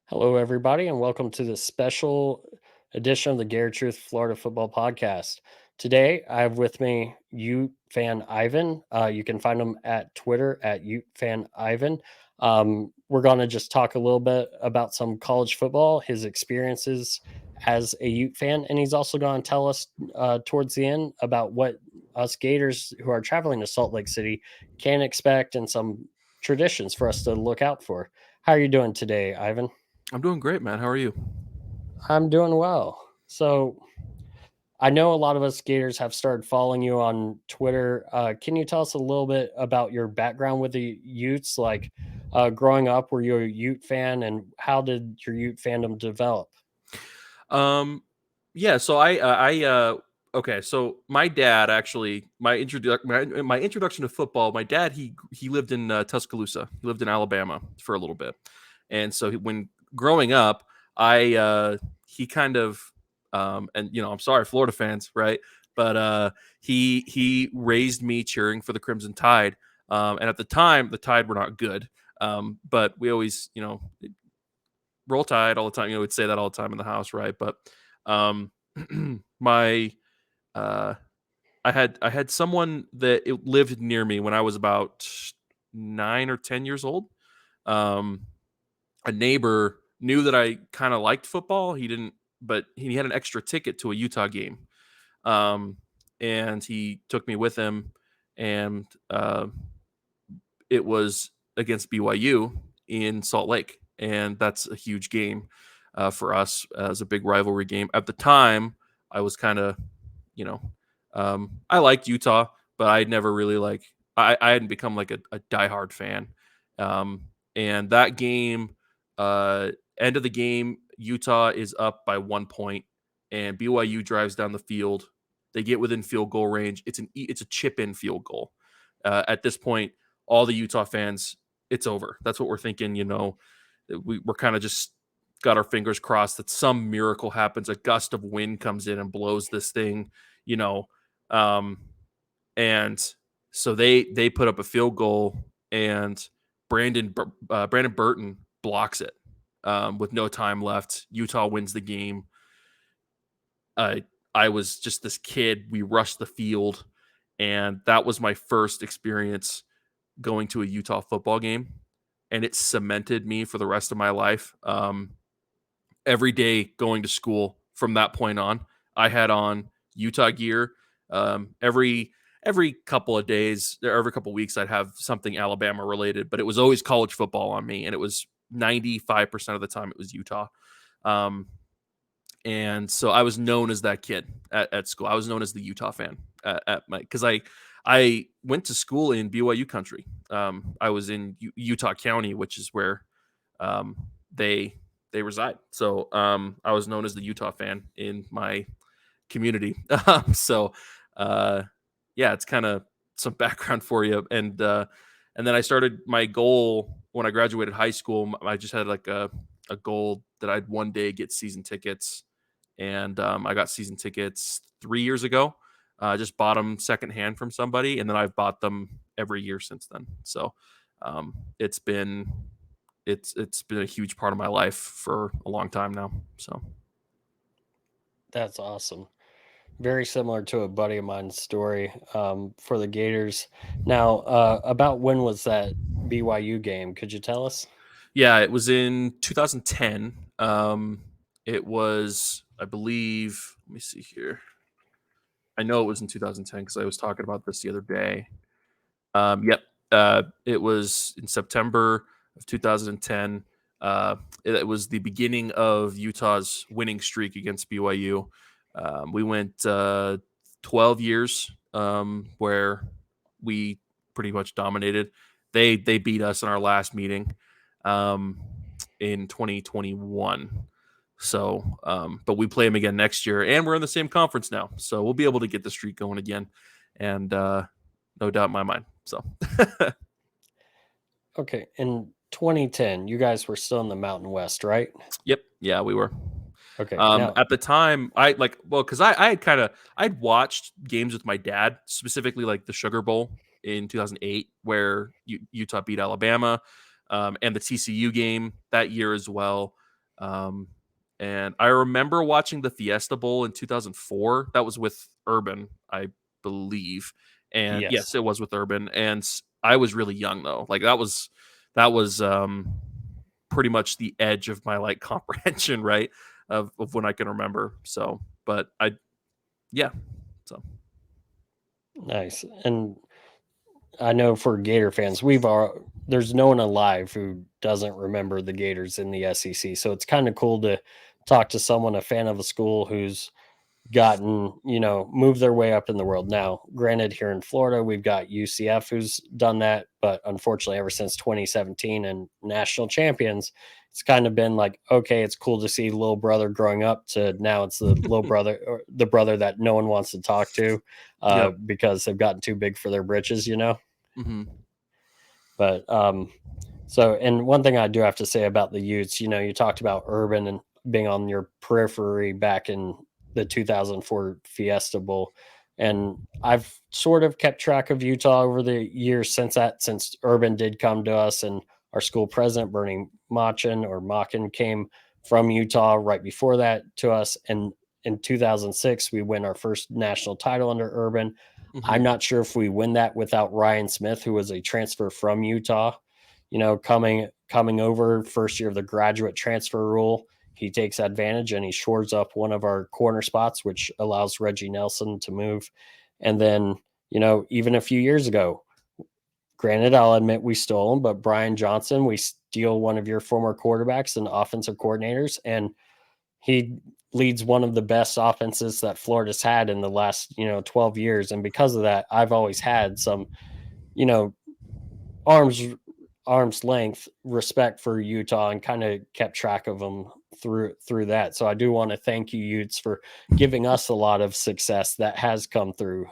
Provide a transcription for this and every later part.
Hello, everybody, and welcome to this special edition of the Gary Truth Florida Football Podcast. Today, I have with me UteFanIvan. You can find him at Twitter at UteFanIvan. We're going to just talk a little bit about some college football, his experiences as a Ute fan, and he's also going to tell us towards the end about what us Gators who are traveling to Salt Lake City can expect and some traditions for us to look out for. How are you doing today, Ivan? I'm doing great, man. How are you? I'm doing well. So I know a lot of us skaters have started following you on Twitter. Can you tell us a little bit about your background with the Utes? Like growing up, were you a Ute fan, and how did your Ute fandom develop? Um, yeah. Okay. So my dad actually, my introduction to football. My dad, he lived in Tuscaloosa. He lived in Alabama for a little bit, and so when growing up, he kind of, and I'm sorry, Florida fans, right? But he raised me cheering for the Crimson Tide, and at the time, the Tide were not good. But we always, roll tide all the time. We'd say that all the time in the house, right? But um, my uh, I had someone that it lived near me when I was about 9 or 10 years old. Um, a neighbor knew that I kind of liked football. He didn't, but he had an extra ticket to a Utah game, um, and he took me with him, and it was against BYU in Salt Lake, and that's a huge game for us as a big rivalry game. At the time, I was kind of, you know, I liked Utah, but I never really I hadn't become like a diehard fan. Um, and that game, end of the game, Utah is up by 1 point, and BYU drives down the field. They get within field goal range. It's a chip in field goal. At this point, all the Utah fans, it's over. That's what we're thinking. We're kind of just got our fingers crossed that some miracle happens. A gust of wind comes in and blows this thing, you know. Um, and so they put up a field goal, and Brandon Burton blocks it with no time left. Utah wins the game. I I was just this kid. We rushed the field, and that was my first experience going to a Utah football game, and it cemented me for the rest of my life. Every day going to school from that point on, I had on Utah gear. Every couple of days, or every couple of weeks, I'd have something Alabama related, but it was always college football on me, and it was 95% of the time it was Utah. Um, and so I was known as that kid at school. I was known as the Utah fan at my because I went to school in BYU country. I was in Utah County, which is where um, they they reside. So I was known as the Utah fan in my community. So uh, yeah, it's kind of some background for you. And then I started my goal when I graduated high school. I just had like a goal that I'd one day get season tickets, and I got season tickets 3 years ago. I just bought them secondhand from somebody, and then I've bought them every year since then. So um, it's been it's been a huge part of my life for a long time now. So That's awesome. Very similar to a buddy of mine's story for the Gators. Now, about when was that BYU game? Could you tell us? yeah, it was in 2010. It was, I believe. Let me see here. I know it was in 2010 because I was talking about this the other day. Yep. It was in September of 2010. It was the beginning of Utah's winning streak against BYU. We went 12 years where we pretty much dominated. They beat us in our last meeting um, in 2021. So, but we play them again next year, and we're in the same conference now, so we'll be able to get the streak going again. And no doubt in my mind. So, Okay, in 2010, you guys were still in the Mountain West, right? yep, yeah, we were. Okay, now At the time, because I had I'd watched games with my dad, specifically like the Sugar Bowl in 2008, where Utah beat Alabama, and the TCU game that year as well. And I remember watching the Fiesta Bowl in 2004. That was with Urban, I believe. And yes, Yes. it was with Urban. And I was really young though. Like that was pretty much the edge of my like comprehension, right? Of when I can remember. So, but yeah. So Nice. And I know for Gator fans, there's no one alive who doesn't remember the Gators in the SEC. So it's kind of cool to talk to someone, a fan of a school who's gotten, moved their way up in the world. Now, granted, here in Florida, we've got UCF who's done that, but unfortunately, ever since 2017 and national champions, it's kind of been like, okay, it's cool to see little brother growing up to now it's the little brother or the brother that no one wants to talk to yep. because they've gotten too big for their britches. Hmm. But so, and one thing I do have to say about the Utes, you talked about Urban and being on your periphery back in the 2004 Fiesta Bowl. And I've sort of kept track of Utah over the years since Urban did come to us, and our school president, Bernie Machin came from Utah right before that to us. And in 2006, we win our first national title under Urban. Hmm. I'm not sure if we win that without Ryan Smith, who was a transfer from Utah, coming over first year of the graduate transfer rule. He takes advantage and he shores up one of our corner spots, which allows Reggie Nelson to move. And then, even a few years ago, granted, I'll admit we stole him, but Brian Johnson, we steal one of your former quarterbacks and offensive coordinators, and he leads one of the best offenses that Florida's had in the last, 12 years. And because of that, I've always had some, you know, arms arm's length respect for Utah and kind of kept track of them through that. So I do want to thank you, Utes, for giving us a lot of success that has come through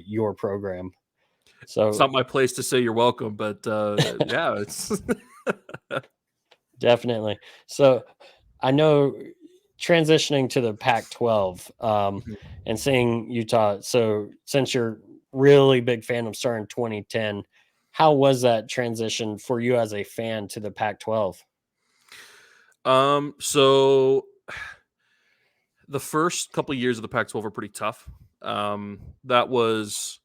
your program. It's So not my place to say you're welcome, but yeah, it's definitely. So I know transitioning to the Pac-12 Mhm. and seeing Utah. So since you're really big fan of starting 2010, how was that transition for you as a fan to the Pac-12? So the first couple of years of the Pac-12 were pretty tough. That was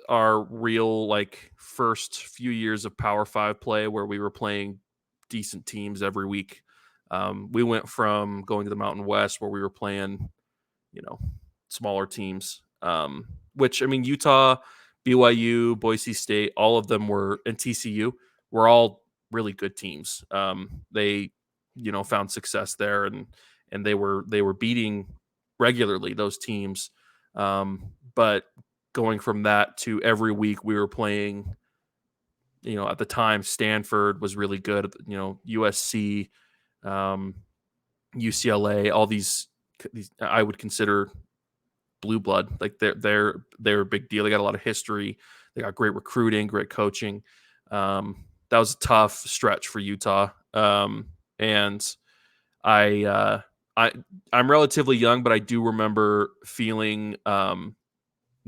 our real like first few years of Power Five play where we were playing decent teams every week. We went from going to the Mountain West where we were playing, you know, smaller teams. Which I mean, Utah, BYU, Boise State, all of them were, and TCU were all really good teams. They, found success there, and they were beating regularly those teams. But going from that to every week we were playing, at the time Stanford was really good. USC, um, UCLA, all these I would consider blue blood. Like they're a big deal. They got a lot of history. They got great recruiting, great coaching. That was a tough stretch for Utah. And I I I'm relatively young, but I do remember feeling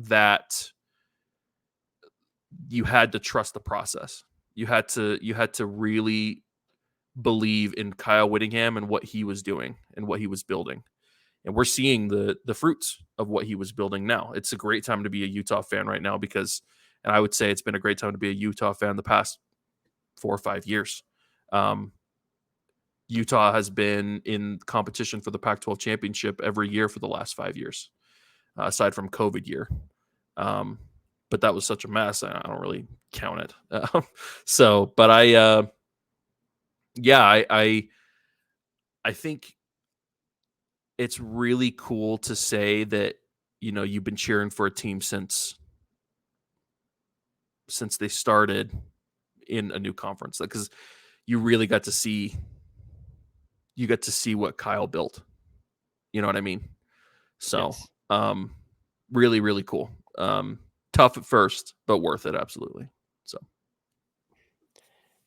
that you had to trust the process. You had to really believe in Kyle Whittingham and what he was doing and what he was building. And we're seeing the fruits of what he was building now. It's a great time to be a Utah fan right now because, and I would say it's been a great time to be a Utah fan the past 4 or 5 years. Um, Utah has been in competition for the Pac-12 championship every year for the last 5 years, aside from COVID year. Um, but that was such a mess. I don't really count it. But yeah, I think it's really cool to say that you've been cheering for a team since they started in a new conference, because you really got to see what Kyle built. You know what I mean? So, Yes. really, really cool. Tough at first, but worth it absolutely. So,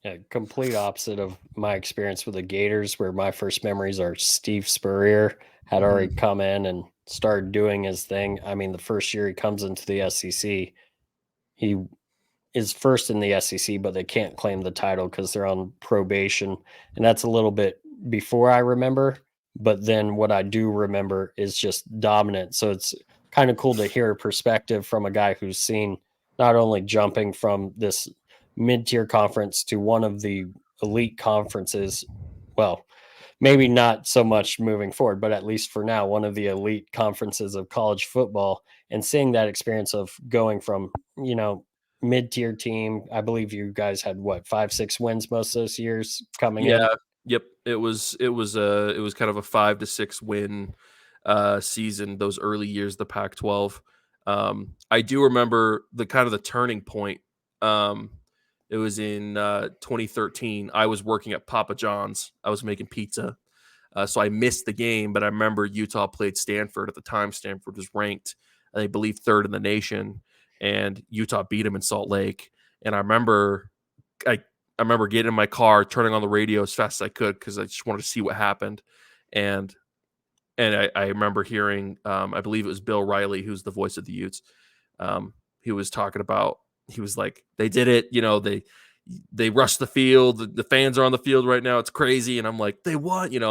Yeah, complete opposite of my experience with the Gators, where my first memories are Steve Spurrier had already mhm. come in and started doing his thing. I mean, the first year he comes into the SEC, he is first in the SEC, but they can't claim the title because they're on probation, and that's a little bit before I remember, but then what I do remember is just dominant. So it's kind of cool to hear a perspective from a guy who's seen not only jumping from this mid-tier conference to one of the elite conferences. Well, maybe not so much moving forward, but at least for now, one of the elite conferences of college football, and seeing that experience of going from, mid-tier team. I believe you guys had what, 5, 6 wins most of those years coming in. Yeah. Yep. It was kind of a 5 to 6 win season those early years, the Pac-12. I do remember the kind of the turning point. It was in 2013. I was working at Papa John's. I was making pizza. So I missed the game, but I remember Utah played Stanford at the time. Stanford was ranked, I believe, third in the nation, and Utah beat them in Salt Lake. And I, I remember getting in my car, turning on the radio as fast as I could because I just wanted to see what happened. And I remember hearing, I believe it was Bill Riley, who's the voice of the Utes. He was talking about, he was like, they did it, they rushed the field. The fans are on the field right now. It's crazy. And I'm like, they won, and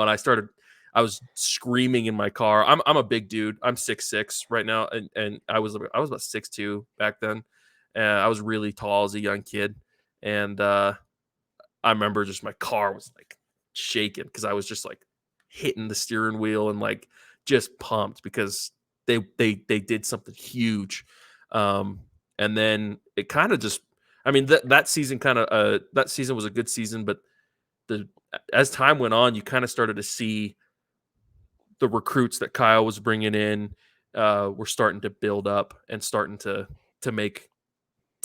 I was screaming in my car. I'm a big dude. I'm 6'6" right now. And I was about 6'2" back then. I was really tall as a young kid. And I remember just my car was like shaking because I was just like hitting the steering wheel and like just pumped because they did something huge. And then it kind of just, I mean, that season was a good season, but as time went on, you kind of started to see the recruits that Kyle was bringing in were starting to build up and starting to make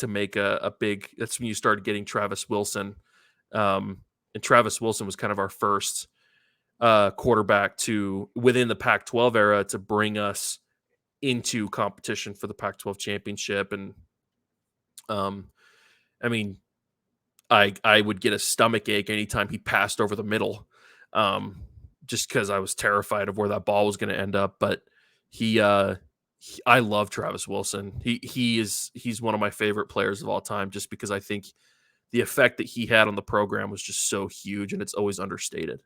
a big. That's when you started getting Travis Wilson, and Travis Wilson was kind of our first quarterback to within the Pac-12 era to bring us into competition for the Pac-12 championship. And I mean, I would get a stomach ache anytime he passed over the middle, just because I was terrified of where that ball was going to end up. But I love Travis Wilson. He's one of my favorite players of all time, just because I think the effect that he had on the program was just so huge, and it's always understated.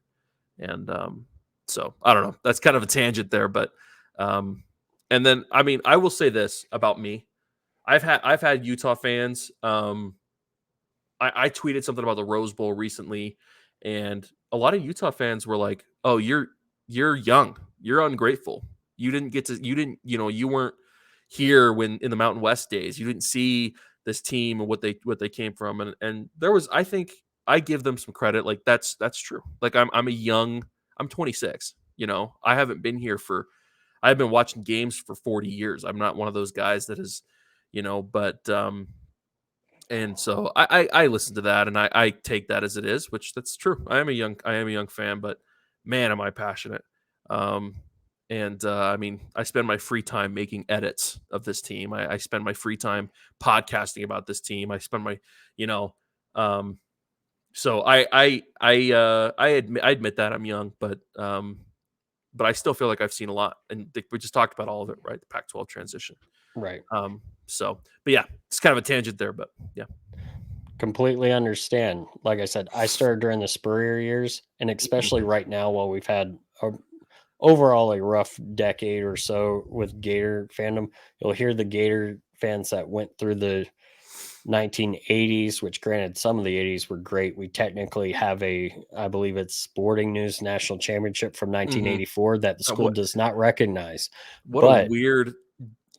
And so I don't know. That's kind of a tangent there, but and then I mean, I will say this about me. I've had Utah fans. I tweeted something about the Rose Bowl recently, and a lot of Utah fans were like, "Oh, you're young. You're ungrateful. You weren't here when in the Mountain West days. You didn't see this team and what they came from." And there was, I think, I give them some credit. Like that's true. Like I'm 26. I haven't been here I've been watching games for 40 years. I'm not one of those guys that is, but and so I listen to that and I take that as it is, which that's true. I am a young fan, but man, am I passionate. I mean, I spend my free time making edits of this team. I spend my free time podcasting about this team. I spend my, so I admit that I'm young, but I still feel like I've seen a lot, and we just talked about all of it, right? The Pac-12 transition, Right. But yeah, it's kind of a tangent there, but yeah, Completely understand. Like I said, I started during the Spurrier years, and especially right now, while we've had overall a rough decade or so with Gator fandom, you'll hear the Gator fans that went through the 1980s, which granted some of the 80s were great. We technically have I believe it's Sporting News National Championship from 1984 that the school does not recognize. What a But weird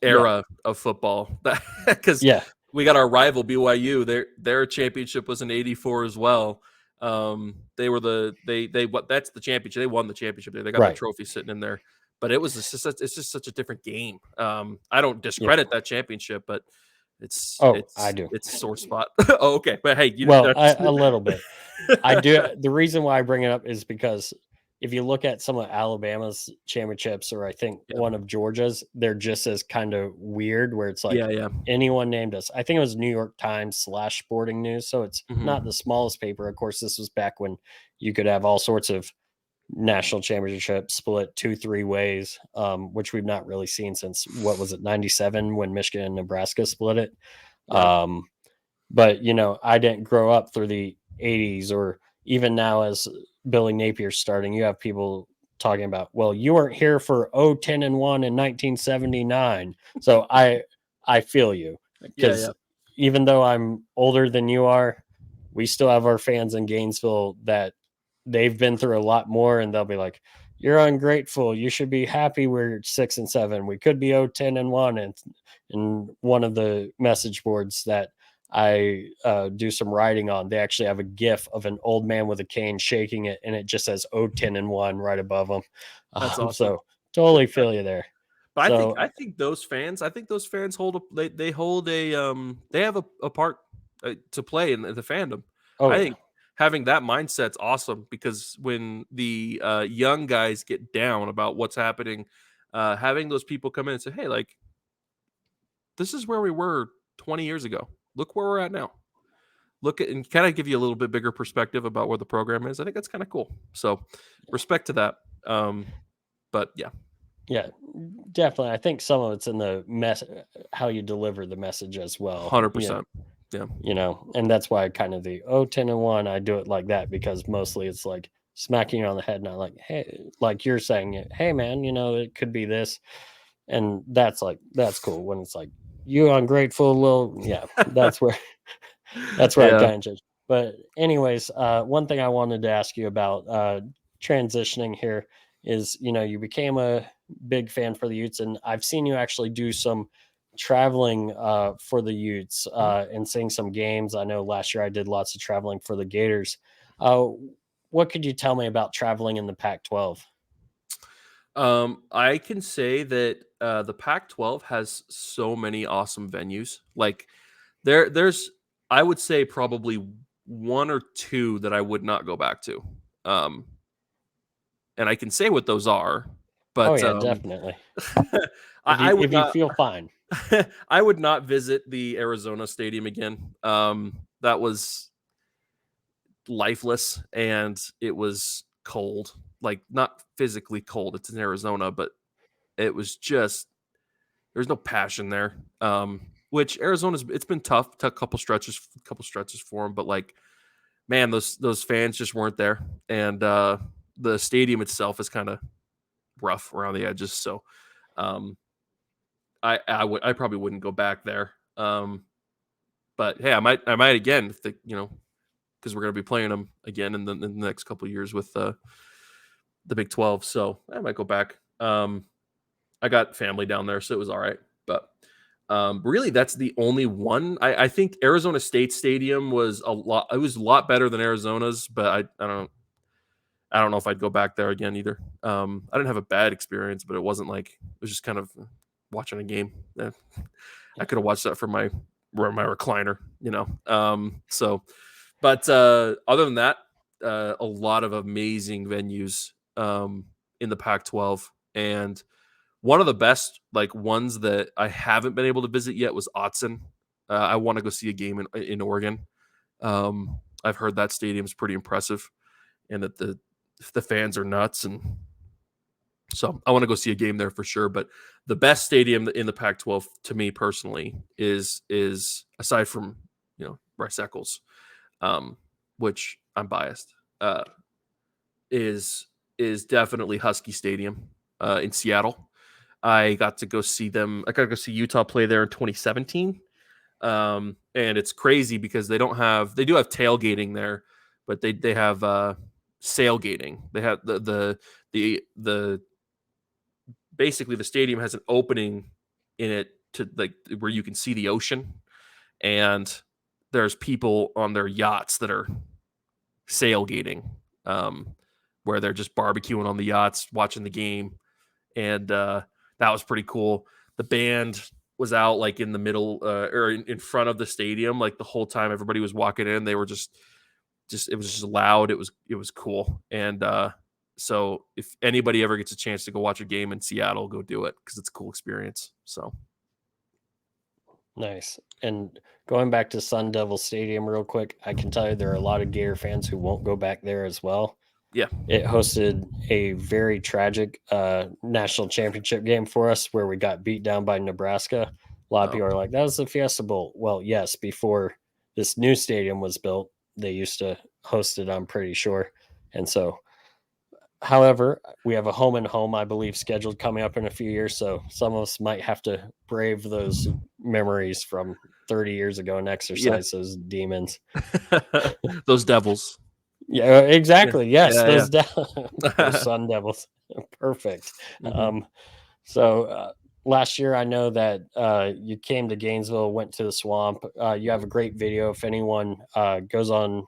era of football, because yeah, we got our rival BYU. Their championship was in '84 as well. They were that's the championship. They won the championship there. They got the right. trophy sitting in there. But it's just such a different game. I don't Yeah. discredit that championship, but I do. it's a sore spot. Oh, okay. But hey, A little bit. I do. The reason why I bring it up is because if you look at some of Alabama's championships, or I think Yeah. one of Georgia's, they're just as kind of weird, where it's like Yeah. anyone named us. I think it was New York Times / Sporting News, so it's Mhm. not the smallest paper. Of course, this was back when you could have all sorts of national championships split 2-3 ways, which we've not really seen since, what was it, 97, when Michigan and Nebraska split it. Yeah. But I didn't grow up through the 80s, or even now as Billy Napier starting, you have people talking about, well, you weren't here for 10-1 in 1979. So I feel you, Yeah, because yeah. even though I'm older than you are, we still have our fans in Gainesville that they've been through a lot more, and they'll be like, "You're ungrateful. You should be happy we're 6-7. We could be 10-1." And one of the message boards that I do some writing on, they actually have a GIF of an old man with a cane shaking it, and it just says 10-1 right above them. That's awesome. So totally feel you there. But So I think those fans hold they hold a they have a part to play in the fandom. oh I yeah, think having that mindset's awesome because when the young guys get down about what's happening, having those people come in and say, "Hey, like this is where we were 20 years ago. Look where we're at now." Look at and kind of give you a little bit bigger perspective about where the program is. I think that's kind of cool. So, respect to that. But yeah, yeah, definitely. I think some of it's in the how you deliver the message as well. Yeah, 100%. Yeah. and that's why kind of the 10-1, I do it like that, because mostly it's like smacking you on the head, not like, hey, like you're saying it, hey man, it could be this. And that's cool when it's like, you ungrateful little, yeah, that's where I Yeah. kind of judge. But anyways, one thing I wanted to ask you about, transitioning here, is you became a big fan for the Utes, and I've seen you actually do some traveling for the Utes, Mhm. and seeing some games. I know last year I did lots of traveling for the Gators. Uh, what could you tell me about traveling in the Pac-12? I can say that the Pac-12 has so many awesome venues. Like there's I would say probably one or two that I would not go back to. Um, and I can say what those are, Oh but yeah, definitely. If I you would if you not feel fine. I would not visit the Arizona stadium again. That was lifeless and it was cold. Like not physically cold. It's in Arizona, but it was just there's no passion there. Which Arizona's it's been tough couple stretches for them, but like man, those fans just weren't there, and the stadium itself is kind of rough around the edges. So um, I probably wouldn't go back there. But hey, I might again if because we're gonna be playing them again in the next couple of years with the Big 12. So I might go back. I got family down there, so it was all right. But really, that's the only one. I think Arizona State Stadium was a lot. It was a lot better than Arizona's, but I don't know if I'd go back there again either. I didn't have a bad experience, but it wasn't like it was just kind of watching a game. I could have watched that from my recliner, So, but other than that, a lot of amazing venues in the Pac-12, and one of the best like ones that I haven't been able to visit yet was Autzen. I want to go see a game in Oregon. I've heard that stadium's pretty impressive, and that the fans are nuts, and so I want to go see a game there for sure. But the best stadium in the Pac-12 to me personally is aside from Bryce Eccles, which I'm biased, is definitely Husky Stadium in Seattle. I got to go see them. I got to go see Utah play there in 2017. And it's crazy because they do have tailgating there, but they have sailgating. They have the basically the stadium has an opening in it to like where you can see the ocean, and there's people on their yachts that are sailgating, where they're just barbecuing on the yachts, watching the game, and that was pretty cool. The band was out like in the middle or in front of the stadium, like the whole time everybody was walking in. They were just it was just loud. It was cool, and so if anybody ever gets a chance to go watch a game in Seattle, go do it because it's a cool experience. So Nice. And going back to Sun Devil Stadium real quick, I can tell you there are a lot of Gator fans who won't go back there as well. yeah, It hosted a very tragic national championship game for us where we got beat down by Nebraska. A lot of oh, people are like, that was the Fiesta Bowl. Well, yes, before this new stadium was built, they used to host it, I'm pretty sure. And so, however, we have a home and home, I believe, scheduled coming up in a few years. So some of us might have to brave those memories from 30 years ago and Yeah. exercise those demons. Those devils. Yeah, Yeah. exactly. Yes, Yeah, those yeah. sun devils. Perfect. Mhm. Um, so last year, I know that you came to Gainesville, went to the swamp. You have a great video. If anyone goes on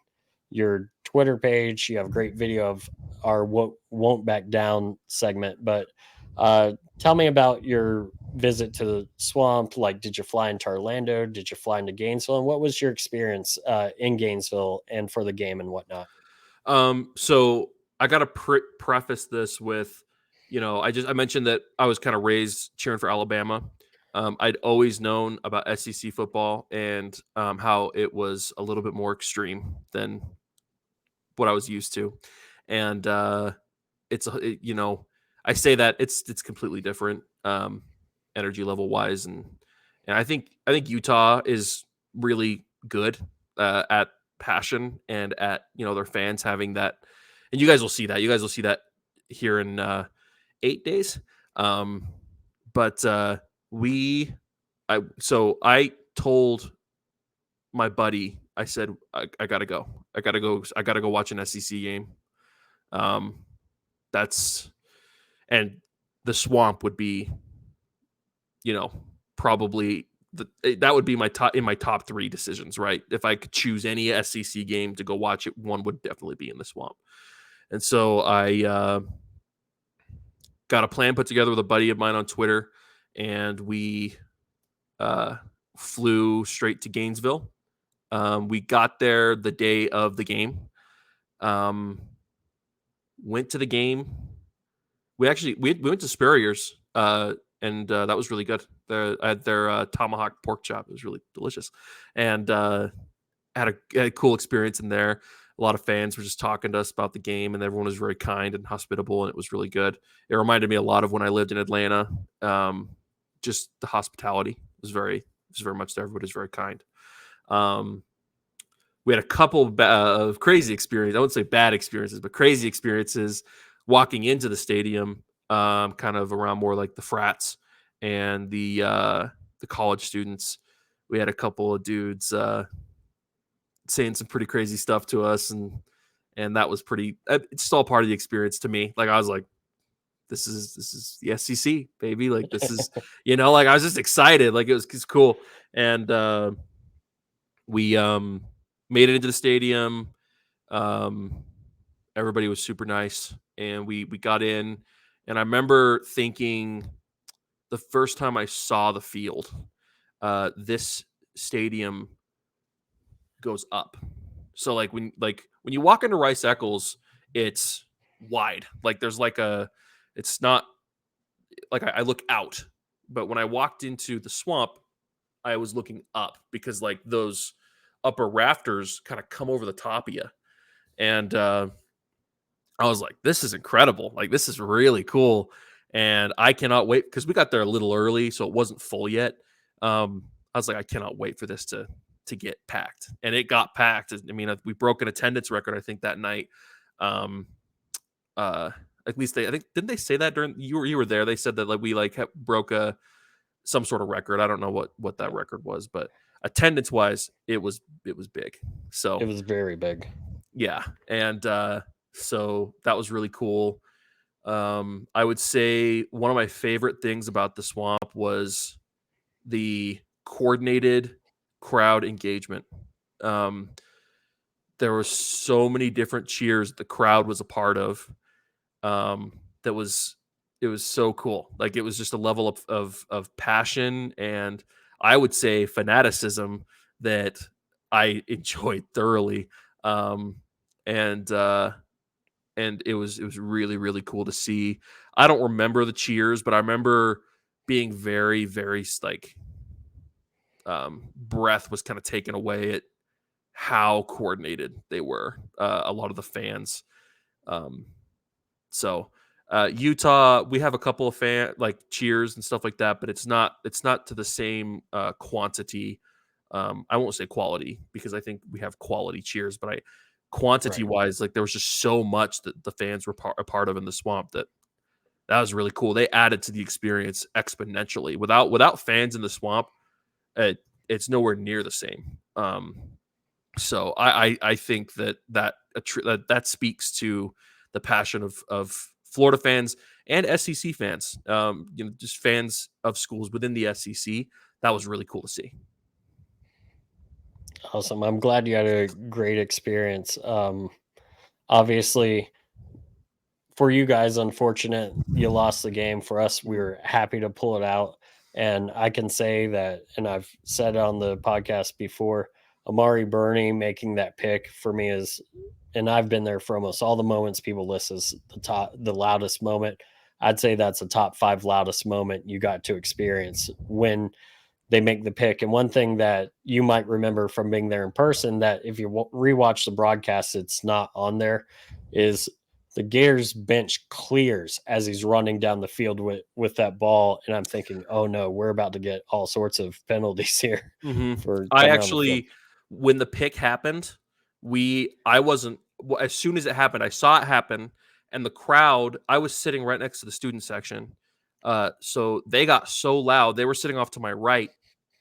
your Twitter page, you have a great video of our "What Won't Back Down" segment. But tell me about your visit to the swamp. Like, did you fly into Orlando? Did you fly into Gainesville? And what was your experience in Gainesville and for the game and whatnot? So I gotta preface this with, I mentioned that I was kind of raised cheering for Alabama. I'd always known about SEC football and how it was a little bit more extreme than what I was used to, and I say that it's completely different, energy level wise, and I think Utah is really good at passion and at their fans having that, and you guys will see that. You guys will see that here in 8 days. Um, but we, I told my buddy, I said, I gotta go. I gotta go watch an SEC game. Um, that's and the swamp would be, you know, probably that would be my top three decisions, right? If I could choose any SEC game to go watch it, one would definitely be in the swamp. And so I got a plan put together with a buddy of mine on Twitter, and we uh, flew straight to Gainesville. We got there the day of the game. Um, went to the game. We went to Spurrier's, and that was really good. I had their tomahawk pork chop. It was really delicious, and had a cool experience in there. A lot of fans were just talking to us about the game, and everyone was very kind and hospitable, and it was really good. It reminded me a lot of when I lived in Atlanta. Just the hospitality was very much there. Everybody was very kind. Um, we had a couple of crazy experiences. I wouldn't say bad experiences, but crazy experiences walking into the stadium, kind of around more like the frats and the college students. We had a couple of dudes saying some pretty crazy stuff to us, and that was pretty. It's all part of the experience to me. Like I was like, this is the SEC, baby. Like this is like I was just excited. Like it's cool, and we made it into the stadium. Um, everybody was super nice, and we got in, and I remember thinking the first time I saw the field, this stadium goes up. So like when you walk into Rice Eccles, it's wide. Like there's like it's not like I look out, but when I walked into the swamp, I was looking up because like those upper rafters kind of come over the top of you, and I was like, this is incredible. Like, this is really cool. And I cannot wait because we got there a little early, so it wasn't full yet. I was like, I cannot wait for this to get packed. And it got packed. I mean, we broke an attendance record, I think, that night. Um, uh, at least I think, didn't they say that during you were there? They said that like we like broke some sort of record. I don't know what that record was, but attendance wise, it was big. It So was very big. yeah, and so that was really cool. I would say one of my favorite things about the swamp was the coordinated crowd engagement. Um, there were so many different cheers the crowd was a part of. That was it was so cool. Like it was just a level of passion and I would say fanaticism that I enjoyed thoroughly. Um, and it was really really cool to see. I don't remember the cheers, but I remember being very very like breath was kind of taken away at how coordinated they were. A lot of the fans. Um, so Utah, we have a couple of fan like cheers and stuff like that, but it's not to the same quantity. I won't say quality because I think we have quality cheers, but quantity wise, like there was just so much that the fans were a part of in the Swamp that was really cool. They added to the experience exponentially. Without fans in the Swamp, it's nowhere near the same. So I think that speaks to the passion of Florida fans and SEC fans. Just fans of schools within the SEC. That was really cool to see. Awesome. I'm glad you had a great experience. Obviously, for you guys, unfortunate you lost the game. For us, we were happy to pull it out. And I can say that, and I've said on the podcast before, Amari Burney making that pick for me is, and I've been there for almost all the moments people list as the loudest moment. I'd say that's a top 5 loudest moment you got to experience when they make the pick. And one thing that you might remember from being there in person, that if you rewatch the broadcast, it's not on there, is the Gators bench clears as he's running down the field with that ball. And I'm thinking, oh no, we're about to get all sorts of penalties here for I coming on the field. actually, when the pick happened, I wasn't, as soon as it happened, I saw it happen, and the crowd, I was sitting right next to the student section. So they got so loud. They were sitting off to my right.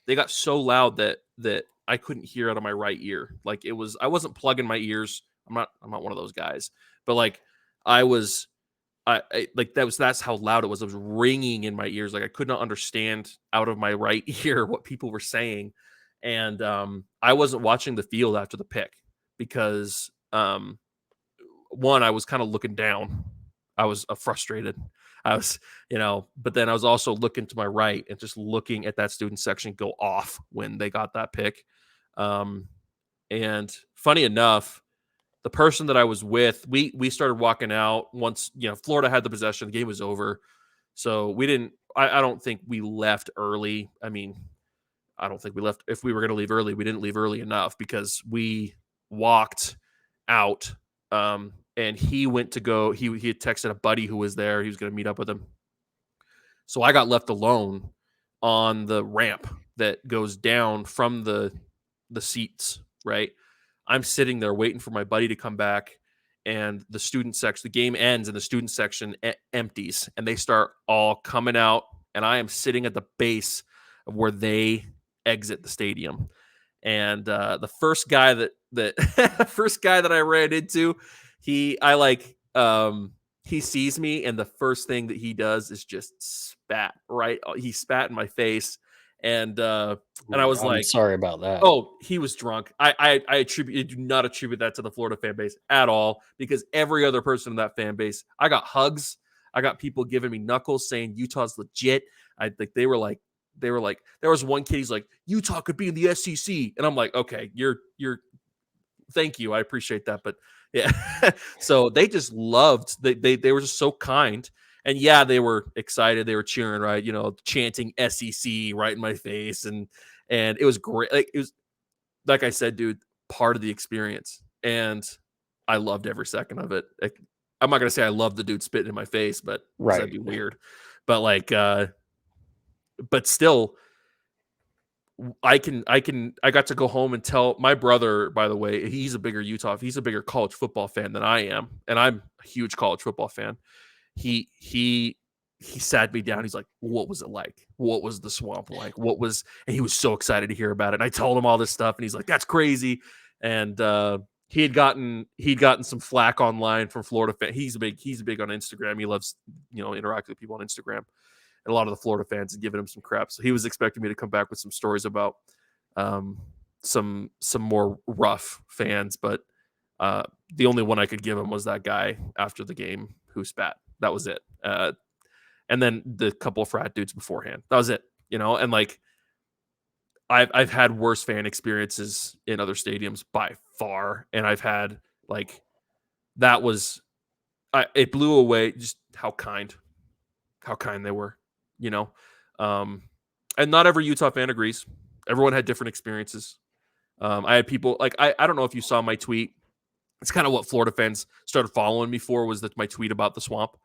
They got so loud that I couldn't hear out of my right ear. Like I wasn't plugging my ears. I'm not one of those guys, but like I was, like that's how loud it was. It was ringing in my ears. Like I could not understand out of my right ear what people were saying. And I wasn't watching the field after the pick because one, I was kind of looking down. I was frustrated. I was, but then I was also looking to my right and just looking at that student section go off when they got that pick. And funny enough, the person that I was with, we started walking out once, Florida had the possession, the game was over. So we didn't, I don't think we left early. I mean, I don't think we left. If we were going to leave early, we didn't leave early enough because we walked out. And he went to go, he had texted a buddy who was there. He was going to meet up with him. So I got left alone on the ramp that goes down from the seats, right? I'm sitting there waiting for my buddy to come back, and the student section, the game ends and the student section empties, and they start all coming out, and I am sitting at the base of where they exit the stadium. And the first guy that first guy that I ran into, he sees me, and the first thing that he does is just spat. Right, he spat in my face, and I was I'm like, sorry about that. "Oh, he was drunk." I do not attribute that to the Florida fan base at all, because every other person in that fan base, I got hugs, I got people giving me knuckles saying Utah's legit. I think they were like, there was one kid, he's like, Utah could be in the SEC, and I'm like, okay, you're thank you, I appreciate that, but yeah. So they just loved, they were just so kind. And yeah, they were excited, they were cheering, right, chanting SEC right in my face, and it was great. Like, it was, like I said, dude, part of the experience, and I loved every second of it. Like, I'm not gonna say I loved the dude spitting in my face, but that'd be weird. But like, but still, I got to go home and tell my brother, by the way, he's a bigger college football fan than I am, and I'm a huge college football fan. He sat me down. He's like, "What was it like? What was the Swamp like? What was?" And he was so excited to hear about it. And I told him all this stuff, and he's like, "That's crazy." And he'd gotten some flack online from Florida fans. He's big on Instagram. He loves interacting with people on Instagram. And a lot of the Florida fans had given him some crap. So he was expecting me to come back with some stories about some more rough fans. But the only one I could give him was that guy after the game who spat. That was it. And then the couple of frat dudes beforehand. That was it. And like, I've had worse fan experiences in other stadiums by far. And I've had, like, it blew away just how kind they were. And not every Utah fan agrees. Everyone had different experiences. I had people like, I don't know if you saw my tweet. It's kind of what Florida fans started following me for, was that my tweet about the Swamp.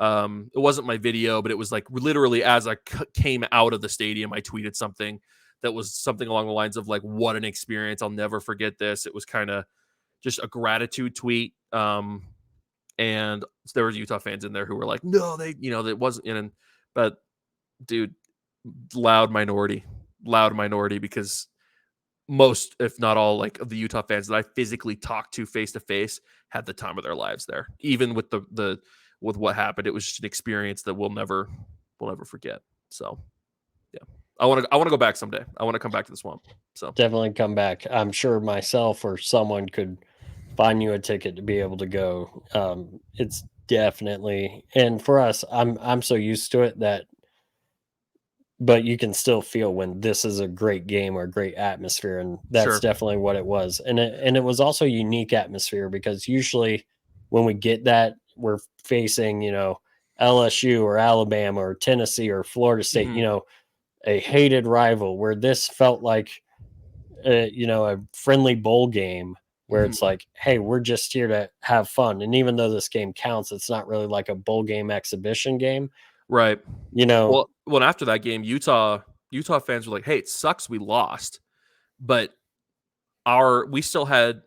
It wasn't my video, but it was like literally as I came out of the stadium, I tweeted something that was something along the lines of like, "What an experience. I'll never forget this." It was kind of, just a gratitude tweet. And there was Utah fans in there who were like, no, that wasn't in. But dude, loud minority because most, if not all, like of the Utah fans that I physically talked to face had the time of their lives there. Even with the with what happened, it was just an experience that we'll never forget. So yeah, I want to go back someday. I want to come back to the Swamp. So Definitely come back. I'm sure myself or someone could find you a ticket to be able to go. It's definitely, and for us, I'm so used to it that, but you can still feel when this is a great game or a great atmosphere, and that's sure. definitely what it was. And it was also a unique atmosphere because usually when we get that, we're facing, LSU or Alabama or Tennessee or Florida State, Mhm. a hated rival, where this felt like a friendly bowl game where it's Mhm. like, hey, we're just here to have fun. And even though this game counts, it's not really like a bowl game exhibition game. Right. You know, Well, after that game, Utah fans were like, "Hey, it sucks we lost, but we still had,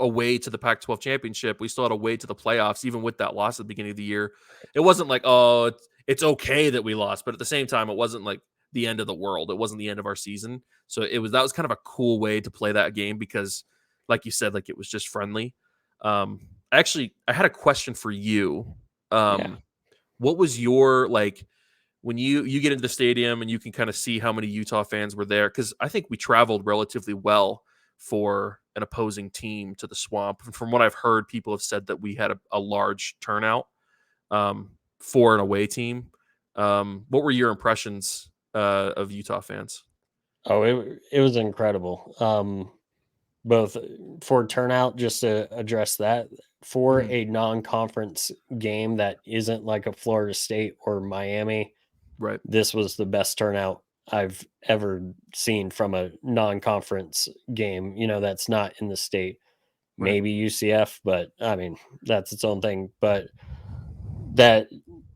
a way to the Pac-12 championship. We still had a way to the playoffs, even with that loss at the beginning of the year. It wasn't like, oh, it's okay that we lost, but at the same time, it wasn't like the end of the world. It wasn't the end of our season. So that was kind of a cool way to play that game because, like you said, like it was just friendly. Actually, I had a question for you. yeah. What was your like when you get into the stadium and you can kind of see how many Utah fans were there? Because I think we traveled relatively well for an opposing team to the Swamp. And from what I've heard, people have said that we had a large turnout for an away team. What were your impressions of Utah fans? Oh, it was incredible. Both for turnout, just to address that, for Mhm. a non-conference game that isn't like a Florida State or Miami, Right. this was the best turnout I've ever seen from a non-conference game, that's not in the state. Right. Maybe UCF, but I mean, that's its own thing. But that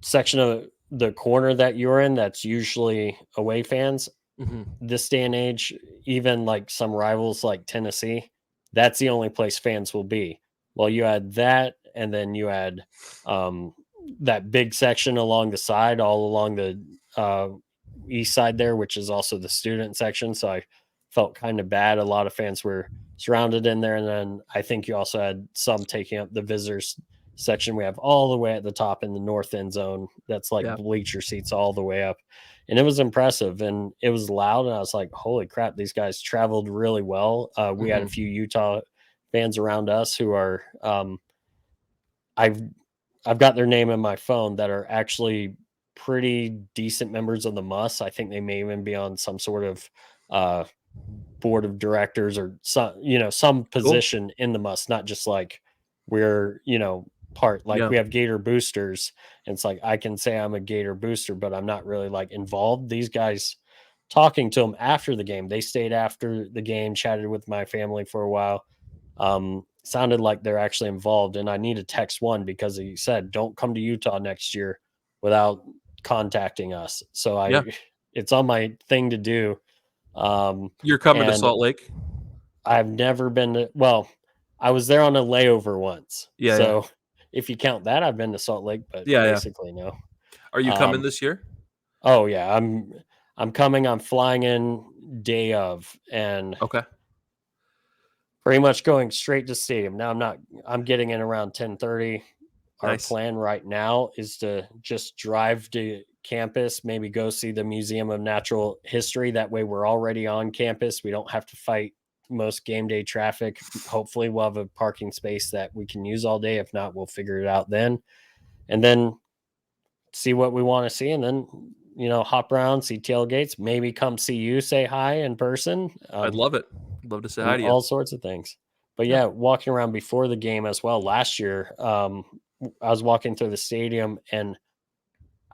section of the corner that you're in, that's usually away fans, Hmm. this day and age, even like some rivals like Tennessee, that's the only place fans will be. Well, you had that, and then you had um, that big section along the side, all along the east side there, which is also the student section. So I felt kind of bad. A lot of fans were surrounded in there, and then I think you also had some taking up the visitors section. We have all the way at the top in the north end zone. That's like Yeah. bleacher seats all the way up, and it was impressive and it was loud. And I was like, holy crap, these guys traveled really well. We had a Hmm. few Utah fans around us who are I've I've got their name in my phone that are actually pretty decent members of the Muss. I think they may even be on some sort of uh, board of directors or some Cool. position in the Muss, not just like we're part, like Yeah. we have Gator boosters, and it's like I can say I'm a Gator booster, but I'm not really like involved. These guys, talking to them after the game, they stayed after the game, chatted with my family for a while. Sounded like they're actually involved, and I need to text one because he said, "Don't come to Utah next year without contacting us." So Yeah. it's on my thing to do. You're coming to And Salt Lake. I've never been to, well, I was there on a layover once. Yeah. Yeah. So if you count that, I've been to Salt Lake, but Yeah. Yeah. basically no. Are you coming Um, this year? oh yeah, I'm coming. I'm flying in day of, and Okay. pretty much going straight to stadium. Now I'm getting in around 10:30. Our Nice. plan right now is to just drive to campus, maybe go see the Museum of Natural History. That way we're already on campus. We don't have to fight most game day traffic. Hopefully we'll have a parking space that we can use all day. If not, we'll figure it out then. And then see what we want to see, and then hop around, see tailgates, maybe come see you, say hi in person. I'd love it. Love to say hi And to you. all sorts of things. But Yeah. yeah, walking around before the game as well. Last year, I was walking through the stadium and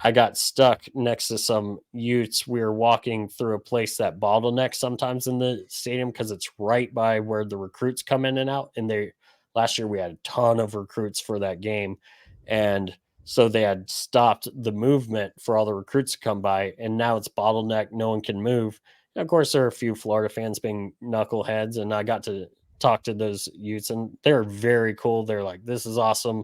I got stuck next to some Utes. We were walking through a place that bottlenecks sometimes in the stadium because it's right by where the recruits come in and out. And they last year we had a ton of recruits for that game, and so they had stopped the movement for all the recruits to come by, and now it's bottleneck. No one can move. And of course, there are a few Florida fans being knuckleheads, and I got to talked to those Utes, and they're very cool. They're like, "This is awesome,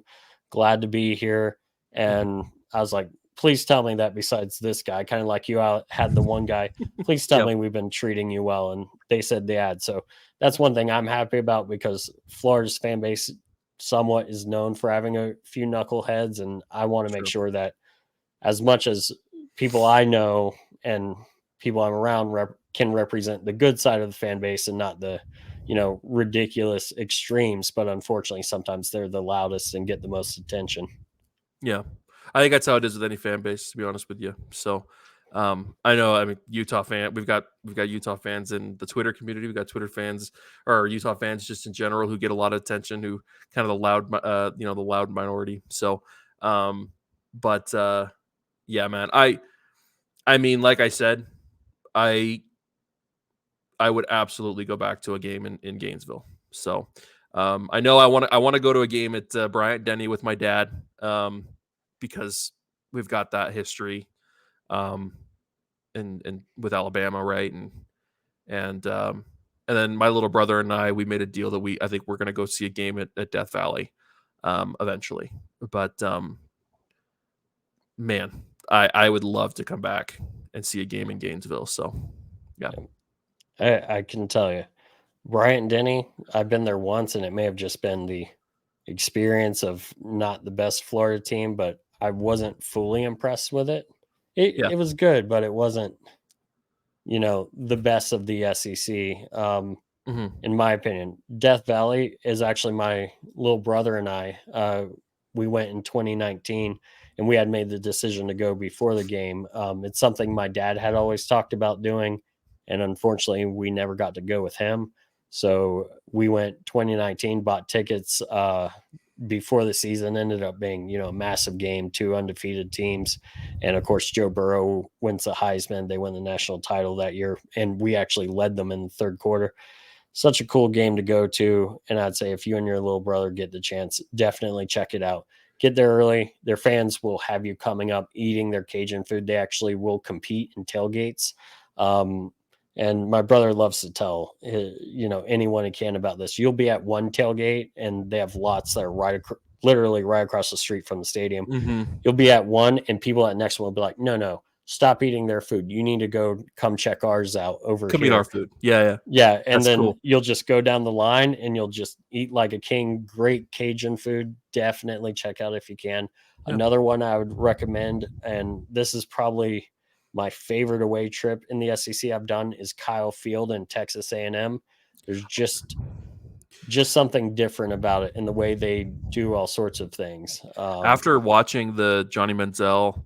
glad to be here." Mhm. And I was like, "Please tell me that besides this guy, kind of like you had the one guy, please tell Yep. me we've been treating you well." And they said they had. So that's one thing I'm happy about, because Florida's fan base somewhat is known for having a few knuckleheads, and I want to make True. sure that as much as people I know and people I'm around can represent the good side of the fan base and not the, ridiculous extremes. But unfortunately, sometimes they're the loudest and get the most attention. Yeah. I think that's how it is with any fan base, to be honest with you. So, I know, I mean, Utah fan, we've got Utah fans in the Twitter community. We've got Twitter fans or Utah fans just in general who get a lot of attention, who kind of the loud, the loud minority. So, um, but yeah, man, I mean, like I said, I I would absolutely go back to a game in Gainesville. So, I know I want to go to a game at Bryant Denny with my dad, because we've got that history, um, and with Alabama, right? And then my little brother and we made a deal that I think we're going to go see a game at Death Valley, eventually. But man, I would love to come back and see a game in Gainesville. So, yeah, I can tell you, Bryant Denny, I've been there once, and it may have just been the experience of not the best Florida team, but I wasn't fully impressed with it. yeah, It was good, but it wasn't, the best of the SEC. hmm, In my opinion, Death Valley is actually my little brother and I. We went in 2019, and we had made the decision to go before the game. It's something my dad had always talked about doing, and unfortunately, we never got to go with him. So we went 2019, bought tickets before the season. Ended up being, a massive game, two undefeated teams, and of course Joe Burrow wins the Heisman. They win the national title that year, and we actually led them in the third quarter. Such a cool game to go to. And I'd say if you and your little brother get the chance, definitely check it out. Get there early. Their fans will have you coming up eating their Cajun food. They actually will compete in tailgates. Um, and my brother loves to tell anyone he can about this. You'll be at one tailgate, and they have lots that are literally right across the street from the stadium. hmm, You'll be at one, and people at next one will be like, "No, no, stop eating their food. You need to come check ours out over come eat our here." food. Yeah, yeah, Yeah, and that's then cool. you'll just go down the line and you'll just eat like a king. Great Cajun food. Definitely check out if you can. Yeah. Another one I would recommend, and this is probably my favorite away trip in the SEC I've done, is Kyle Field in Texas A&M. There's just something different about it in the way they do all sorts of things. After watching the Johnny Manziel,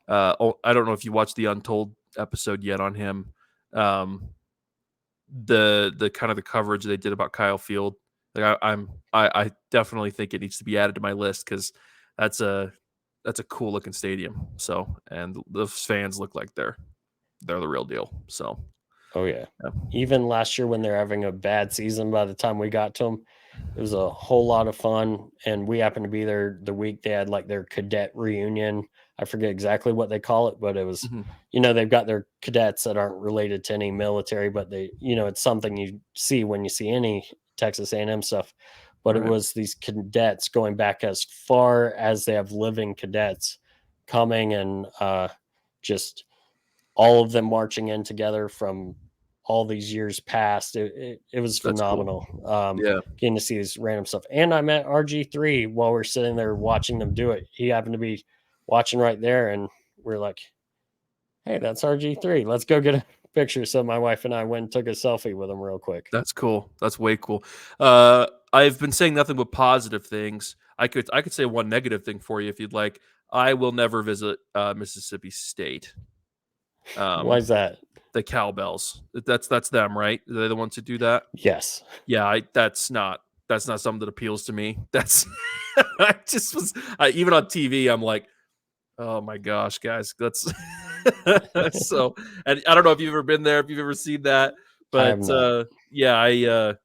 I don't know if you watched the Untold episode yet on him. Um, the kind of the coverage they did about Kyle Field, like I definitely think it needs to be added to my list, because that's a that's a cool looking stadium. So, and the fans look like they're the real deal. So, Oh yeah. yeah. Even last year when they're having a bad season, by the time we got to them, it was a whole lot of fun. And we happened to be there the week they had like their cadet reunion. I forget exactly what they call it, but it was, Mhm. they've got their cadets that aren't related to any military, but they, it's something you see when you see any Texas A&M stuff. But it Right. was these cadets going back as far as they have living cadets coming, and just all of them marching in together from all these years past. It was That's cool. phenomenal. Yeah. Getting to see this random stuff. And I met RG3 while we're sitting there watching them do it. He happened to be watching right there, and we're like, "Hey, that's RG3. Let's go get a picture." So my wife and I went and took a selfie with him real quick. That's cool. That's way cool. I've been saying nothing but positive things. I could say one negative thing for you if you'd like. I will never visit Mississippi State. Why Um, is that? the Cowbells. That's them, right? They're the ones who do that. Yes. Yeah, that's not something that appeals to me. That's I just was even on TV. I'm like, oh my gosh, guys, that's so. And I don't know if you've ever been there, if you've ever seen that, I have but not. yeah, I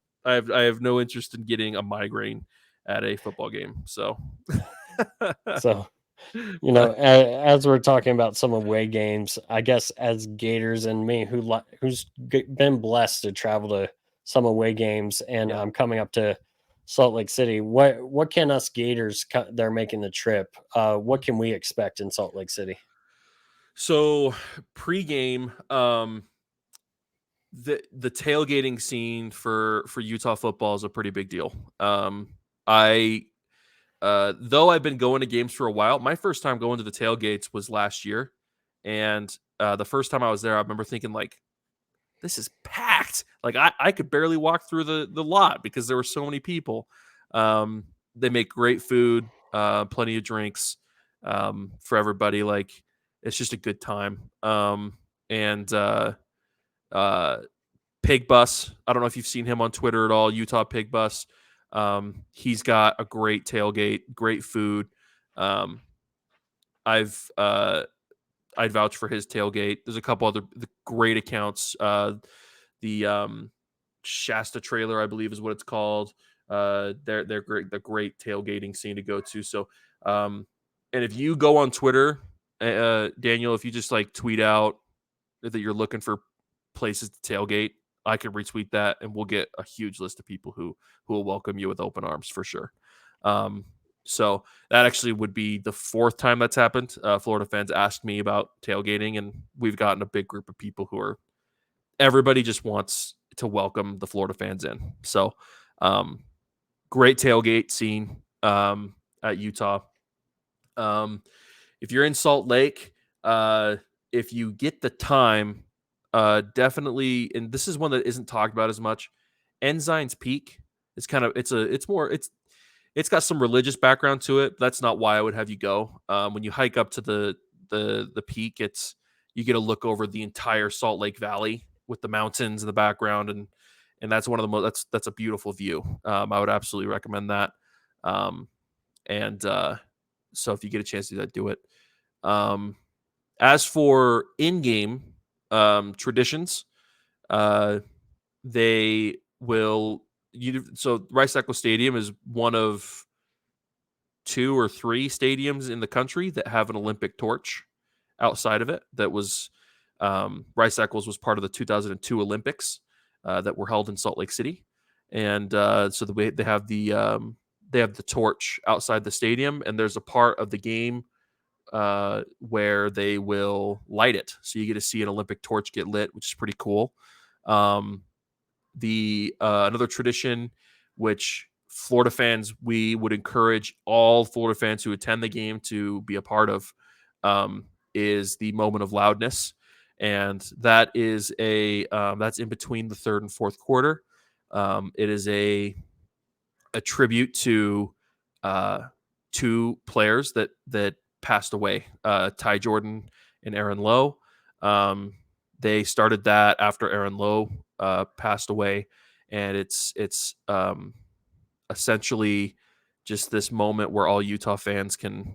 have no interest in getting a migraine at a football game. So, So, but as we're talking about some away games, I guess as Gators and me, who's been blessed to travel to some away games, and Yeah. I'm coming up to Salt Lake City. What can us Gators that are making the trip? What can we expect in Salt Lake City? So pregame, the tailgating scene for Utah football is a pretty big deal. I though I've been going to games for a while, my first time going to the tailgates was last year, and the first time I was there, I remember thinking like, this is packed. Like I could barely walk through the lot because there were so many people. They make great food, plenty of drinks for everybody. Like it's just a good time. And uh, Pig Bus. I don't know if you've seen him on Twitter at all. Utah Pig Bus. He's got a great tailgate, great food. Um, I've I'd vouch for his tailgate. There's a couple other great accounts. The Shasta trailer, I believe, is what it's called. They're great. The great tailgating scene to go to. So, and if you go on Twitter, Daniel, if you just like tweet out that you're looking for places to tailgate, I can retweet that, and we'll get a huge list of people who will welcome you with open arms for sure. Um, so that actually would be the fourth time that's happened. Florida fans asked me about tailgating, and we've gotten a big group of people who are everybody just wants to welcome the Florida fans in. So, um, great tailgate scene at Utah. If you're in Salt Lake, if you get the time, definitely, and this is one that isn't talked about as much. Ensign's Peak. It's got some religious background to it. That's not why I would have you go. When you hike up to the peak, you get a look over the entire Salt Lake Valley with the mountains in the background, and that's one of the most that's a beautiful view. I would absolutely recommend that. And So if you get a chance to do that, do it. As for in-game traditions, uh, they will. So Rice Eccles Stadium is one of two or three stadiums in the country that have an Olympic torch outside of it. That was Rice Eccles was part of the 2002 Olympics that were held in Salt Lake City, and so they have the torch outside the stadium, and there's a part of the game where they will light it, so you get to see an Olympic torch get lit, which is pretty cool. Um, the Another tradition, which Florida fans, we would encourage all Florida fans who attend the game to be a part of, is the moment of loudness, and that is that's in between the third and fourth quarter. It is a tribute to uh, two players that passed away, Ty Jordan and Aaron Lowe. They started that after Aaron Lowe passed away, and it's essentially just this moment where all Utah fans can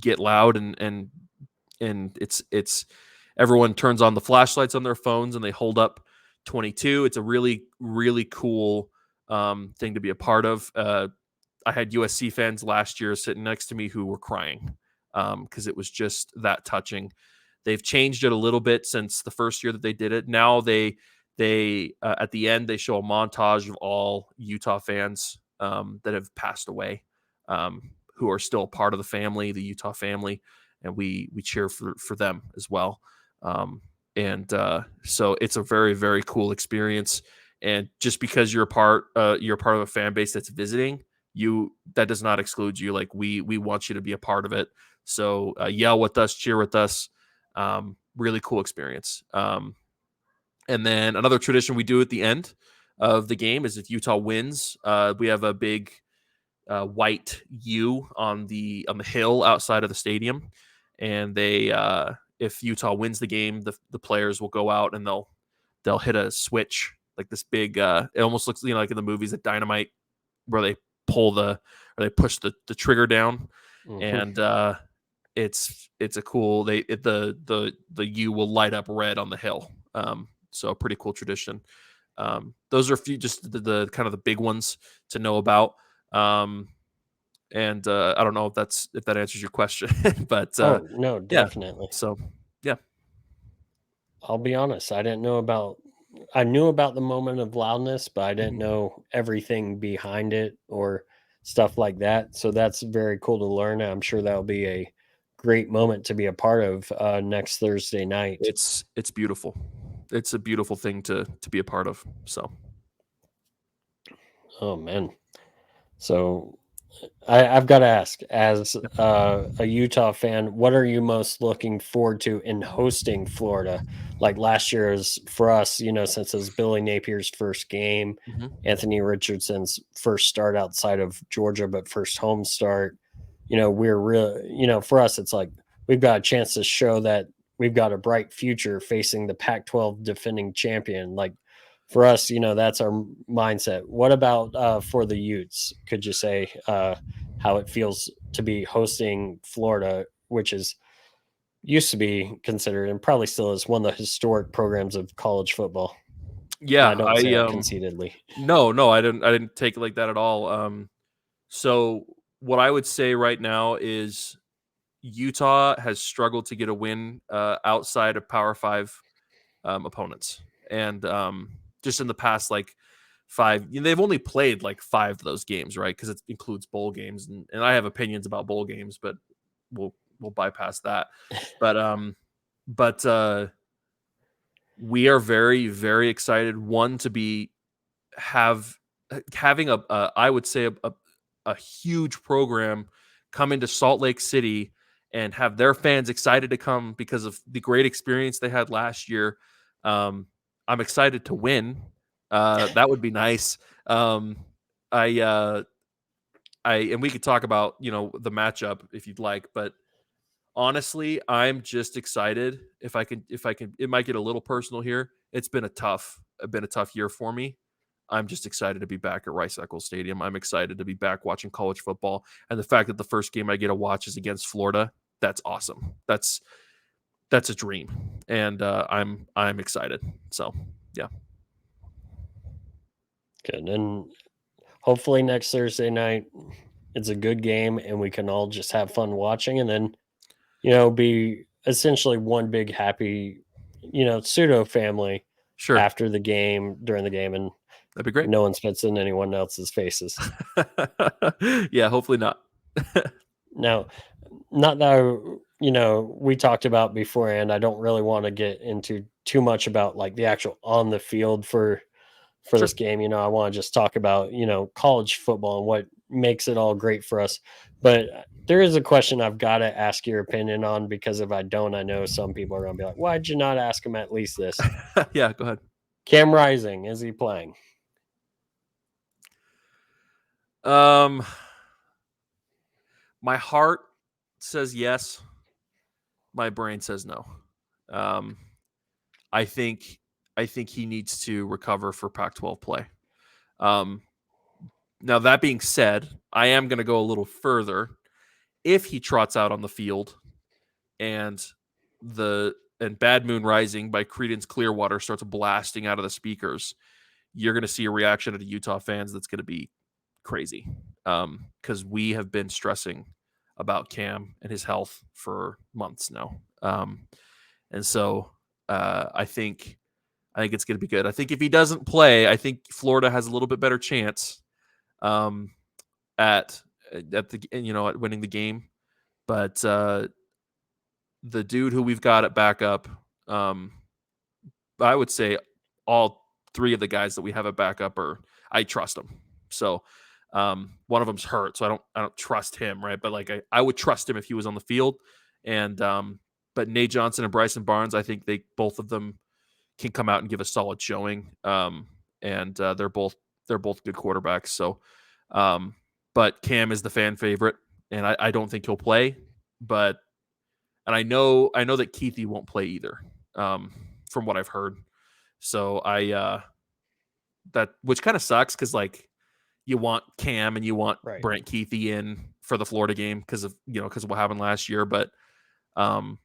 get loud, and it's everyone turns on the flashlights on their phones and they hold up 22. It's a really really cool thing to be a part of. I had USC fans last year sitting next to me who were crying because it was just that touching. They've changed it a little bit since the first year that they did it. Now they at the end they show a montage of all Utah fans that have passed away, who are still part of the family, the Utah family, and we cheer for them as well. And So it's a very very cool experience. And just because you're a part of a fan base that's visiting, that does not exclude you. Like we want you to be a part of it. So yell with us, cheer with us. Really cool experience. And then another tradition we do at the end of the game is if Utah wins, we have a big white U on the hill outside of the stadium, and if Utah wins the game, the players will go out and they'll hit a switch like this big. It almost looks like in the movies at Dynamite where they push the trigger down, Mhm. and it's a cool the U will light up red on the hill. So a pretty cool tradition. Those are a few just the kind of the big ones to know about. And I don't know if that answers your question, but Oh, no, yeah. definitely. So yeah, I'll be honest, I didn't know about I knew about the moment of loudness, but I didn't Mhm. know everything behind it or stuff like that. So that's very cool to learn. I'm sure that'll be a great moment to be a part of next Thursday night. It's beautiful. It's a beautiful thing to be a part of. So Oh man. So I've got to ask, as a Utah fan, what are you most looking forward to in hosting Florida? Like last year's for us, since it was Billy Napier's first game, mhm. Anthony Richardson's first start outside of Georgia, but first home start. We're real. For us, it's like we've got a chance to show that we've got a bright future facing the Pac-12 defending champion. Like for us, that's our mindset. What about for the Utes? Could you say how it feels to be hosting Florida, which is used to be considered and probably still is one of the historic programs of college football? And I Yeah, don't say that conceitedly. no, I didn't take it like that at all. So what I would say right now is Utah has struggled to get a win outside of Power Five opponents, and just in the past like five, they've only played like five of those games, right? Because it includes bowl games, and I have opinions about bowl games, but we'll bypass that. But but we are very very excited. One to be have having a I would say a huge program come into Salt Lake City and have their fans excited to come because of the great experience they had last year. Um, I'm excited to win. That would be nice. I and we could talk about the matchup if you'd like, but honestly, I'm just excited. If I can, it might get a little personal here. It's been a tough year for me. I'm just excited to be back at Rice Eccles Stadium. I'm excited to be back watching college football, and the fact that the first game I get to watch is against Florida. That's awesome. That's a dream, and I'm excited. So yeah, Good. And hopefully next Thursday night it's a good game and we can all just have fun watching and then, be essentially one big happy, pseudo family sure, after the game, during the game, and that'd be great. no one spits in anyone else's faces. Yeah, hopefully not. Now, not that we talked about before, and I don't really want to get into too much about like the actual on the field for Sure. this game. I want to just talk about, college football and what makes it all great for us. But there is a question I've got to ask your opinion on because if I don't, I know some people are going to be like, why'd you not ask him at least this? Yeah, go ahead. Cam Rising, is he playing? Um, my heart says yes. My brain says no. Um, I think I think he needs to recover for Pac-12 play. Um, Now that being said, I am going to go a little further. If he trots out on the field and the and Bad Moon Rising by Creedence Clearwater starts blasting out of the speakers, you're going to see a reaction of the Utah fans that's going to be crazy. Because we have been stressing about Cam and his health for months now. And so I think it's going to be good. I think if he doesn't play, I think Florida has a little bit better chance um, at at winning the game. But the dude who we've got at backup, um, I would say all three of the guys that we have at backup I trust them. So one of them's hurt, so I don't trust him, right? But like I would trust him if he was on the field. And but Nate Johnson and Bryson Barnes, I think they both of them can come out and give a solid showing. And they're both good quarterbacks. So, but Cam is the fan favorite, and I don't think he'll play. But and I know that Keithy won't play either, from what I've heard. So that which kind of sucks because like you want Cam and you want Right. Brent Keithy in for the Florida game because of what happened last year. Um,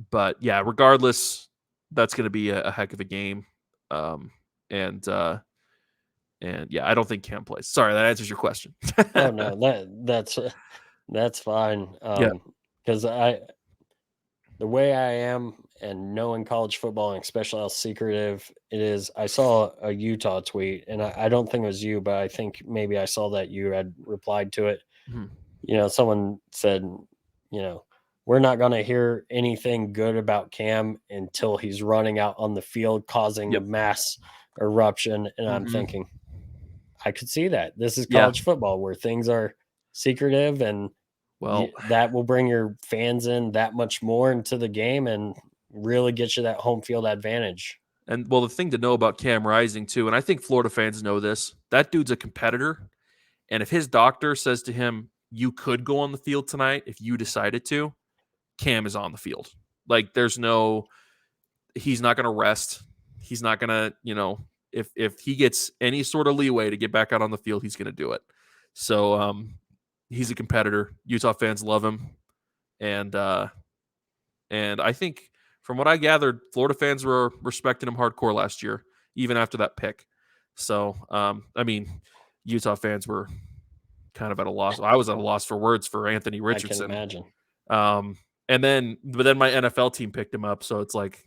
but yeah, regardless, that's going to be a heck of a game. Um, and and yeah, I don't think Cam plays. Sorry, that answers your question. Oh no, that's fine. Yeah. Because the way I am and knowing college football, and especially how secretive it is. I saw a Utah tweet, and I don't think it was you, but I think maybe I saw that you had replied to it. Mhm. Someone said, we're not going to hear anything good about Cam until he's running out on the field causing a Yep. mass eruption. And I'm Mhm. thinking, I could see that. This is Yeah. college football where things are secretive, and Well, that will bring your fans in that much more into the game and really get you that home field advantage. and well, the thing to know about Cam Rising too, and I think Florida fans know this, that dude's a competitor. And if his doctor says to him, you could go on the field tonight if you decided to, Cam is on the field. Like he's not going to rest. He's not going to, if he gets any sort of leeway to get back out on the field, he's going to do it. So he's a competitor. Utah fans love him. And I think from what I gathered, Florida fans were respecting him hardcore last year, even after that pick. So, Utah fans were kind of at a loss. I was at a loss for words for Anthony I can Richardson. imagine. But then my NFL team picked him up, so it's like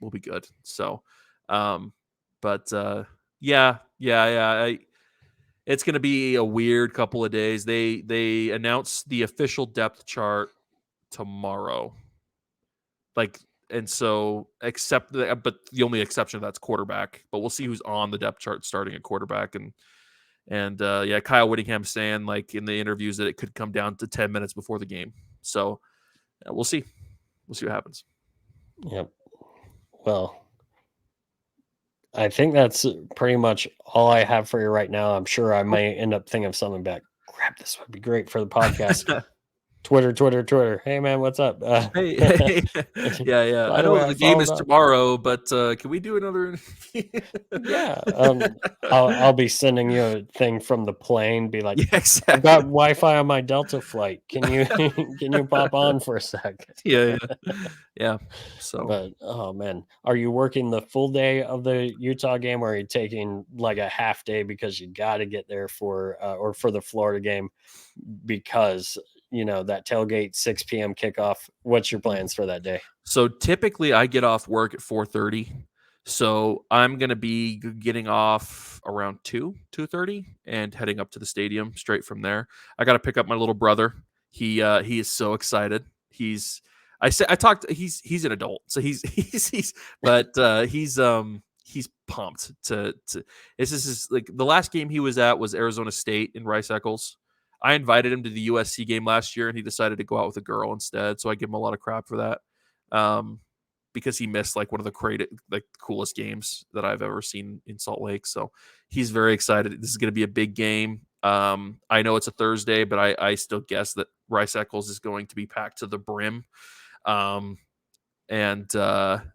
we'll be good. So, yeah. It's going to be a weird couple of days. They announced the official depth chart tomorrow. And so but the only exception to that's quarterback. But we'll see who's on the depth chart starting at quarterback. And Kyle Whittingham saying like in the interviews that it could come down to 10 minutes before the game. So we'll see. We'll see what happens. Yep. Well, I think that's pretty much all I have for you right now. I'm sure I may end up thinking of something back. Crap, this would be great for the podcast. Twitter. Hey man, what's up? Hey. Yeah. By I the know way, I the game followed is up. tomorrow, but can we do another interview? Yeah, I'll be sending you a thing from the plane. Be like, Yeah, I've got exactly. Wi-Fi on my Delta flight. Can you can you pop on for a sec? Yeah. So But oh man, are you working the full day of the Utah game, or are you taking like a half day because you got to get there or for the Florida game because that tailgate 6 p.m. kickoff? What's your plans for that day? So typically I get off work at 4:30. So I'm going to be getting off around 2:30 and heading up to the stadium straight from there. I got to pick up my little brother. He is so excited. He's an adult. So he's pumped to this is like the last game he was at was Arizona State in Rice Eccles. I invited him to the USC game last year and he decided to go out with a girl instead. So I give him a lot of crap for that. Because he missed like one of the coolest games that I've ever seen in Salt Lake. So he's very excited. This is going to be a big game. I know it's a Thursday, but I still guess that Rice Eccles is going to be packed to the brim. And I'm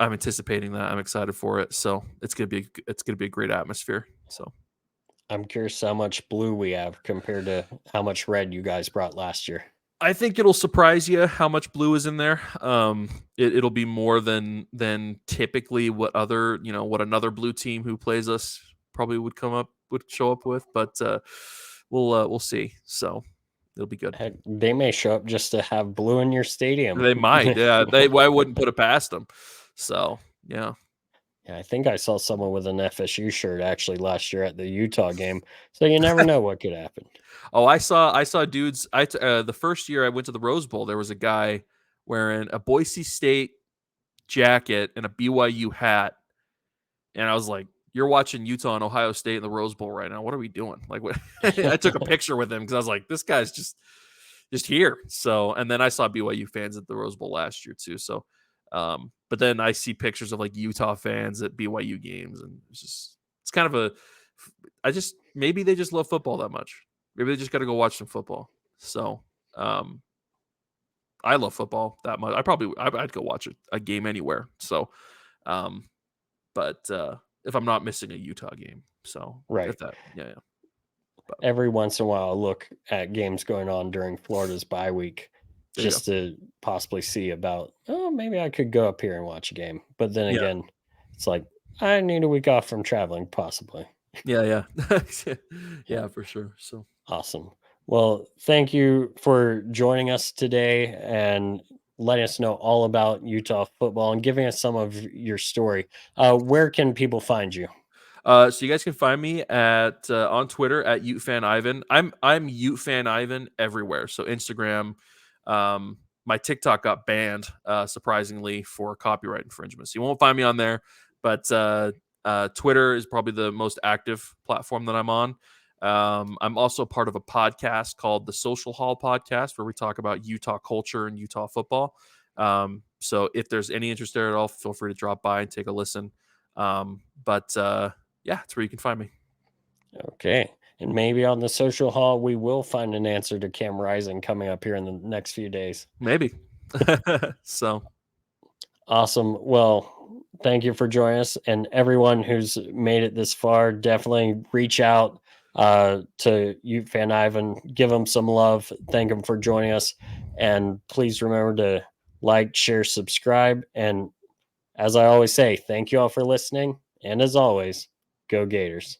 anticipating that. I'm excited for it. So it's going to be a great atmosphere. So I'm curious how much blue we have compared to how much red you guys brought last year. I think it'll surprise you how much blue is in there. It'll be more than typically what another blue team who plays us probably would show up with, but we'll see. So it'll be good. Heck, they may show up just to have blue in your stadium. They might, yeah. I wouldn't put it past them. So yeah. Yeah, I think I saw someone with an FSU shirt actually last year at the Utah game. So you never know what could happen. Oh, I saw dudes. The first year I went to the Rose Bowl, there was a guy wearing a Boise State jacket and a BYU hat, and I was like, "You're watching Utah and Ohio State in the Rose Bowl right now. What are we doing?" Like, what? I took a picture with him because I was like, "This guy's just here." So, and then I saw BYU fans at the Rose Bowl last year too. So, but then I see pictures of like Utah fans at BYU games, and it's kind of maybe they just love football that much. Maybe they just got to go watch some football. So, I love football that much. I'd go watch a game anywhere. So, but if I'm not missing a Utah game, so Right. yeah. But every once in a while, I'll look at games going on during Florida's bye week just to possibly see about, maybe I could go up here and watch a game. But then again, it's like, I need a week off from traveling, possibly. Yeah. Yeah, for sure. So awesome. Well, thank you for joining us today. And letting us know all about Utah football and giving us some of your story. Where can people find you? So you guys can find me at on Twitter at UteFanIvan. I'm UteFanIvan everywhere. So Instagram, my TikTok got banned surprisingly for copyright infringement. So you won't find me on there, but Twitter is probably the most active platform that I'm on. I'm also part of a podcast called the Social Hall Podcast, where we talk about Utah culture and Utah football. So if there's any interest there at all, feel free to drop by and take a listen. But yeah, that's where you can find me. Okay. And maybe on the social hall, we will find an answer to Cam Rising coming up here in the next few days. Maybe. So Awesome. Well, thank you for joining us. And everyone who's made it this far, definitely reach out to Ute Fan Ivan, give him some love, thank him for joining us. And please remember to like, share, subscribe. And as I always say, thank you all for listening. And as always, go Gators.